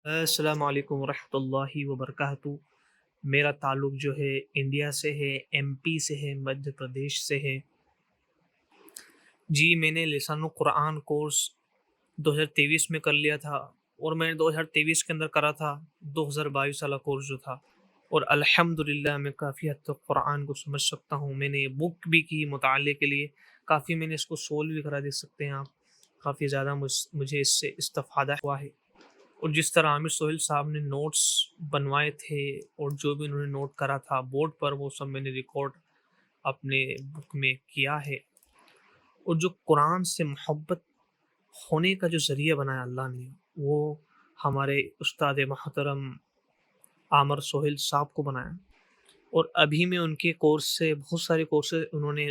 السلام علیکم ورحمۃ اللہ وبرکاتہ۔ میرا تعلق جو ہے انڈیا سے ہے، ایم پی سے ہے، مدھیہ پردیش سے ہے۔ جی میں نے لسان القرآن کورس 2023 میں کر لیا تھا، اور میں نے 2023 کے اندر کرا تھا 2022 والا کورس جو تھا، اور الحمدللہ میں کافی حد تک قرآن کو سمجھ سکتا ہوں۔ میں نے بک بھی کی مطالعے کے لیے، کافی میں نے اس کو سولو بھی کرا، دے سکتے ہیں آپ، کافی زیادہ مجھے اس سے استفادہ ہوا ہے۔ اور جس طرح عامر سہیل صاحب نے نوٹس بنوائے تھے اور جو بھی انہوں نے نوٹ کرا تھا بورڈ پر، وہ سب میں نے ریکارڈ اپنے بک میں کیا ہے۔ اور جو قرآن سے محبت ہونے کا جو ذریعہ بنایا اللہ نے، وہ ہمارے استاد محترم عامر سہیل صاحب کو بنایا۔ اور ابھی میں ان کے کورس سے بہت سارے کورسز انہوں نے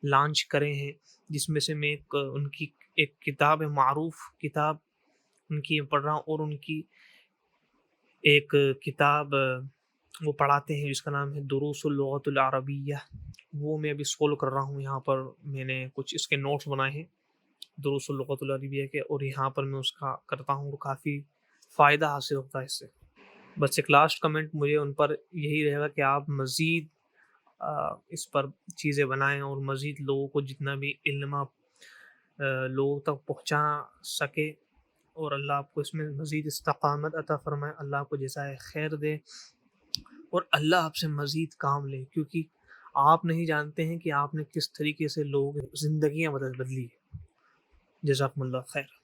لانچ کرے ہیں، جس میں سے میں ان کی ایک کتاب ہے، معروف کتاب ان کی پڑھ رہا ہوں، اور ان کی ایک کتاب وہ پڑھاتے ہیں جس کا نام ہے دروس اللغۃ العربیہ، وہ میں ابھی سولو کر رہا ہوں۔ یہاں پر میں نے کچھ اس کے نوٹس بنائے ہیں دروس اللغۃ العربیہ کے، اور یہاں پر میں اس کا کرتا ہوں، اور کافی فائدہ حاصل ہوتا ہے اس سے۔ بس ایک لاسٹ کمنٹ مجھے ان پر یہی رہے گا کہ آپ مزید اس پر چیزیں بنائیں، اور مزید لوگوں کو جتنا بھی علم آپ لوگوں تک پہنچا سکے، اور اللہ آپ کو اس میں مزید استقامت عطا فرمائے، اللہ آپ کو جزائے خیر دے، اور اللہ آپ سے مزید کام لے، کیونکہ آپ نہیں جانتے ہیں کہ آپ نے کس طریقے سے لوگ زندگیاں بدلی ہے۔ جزاکم اللہ خیر۔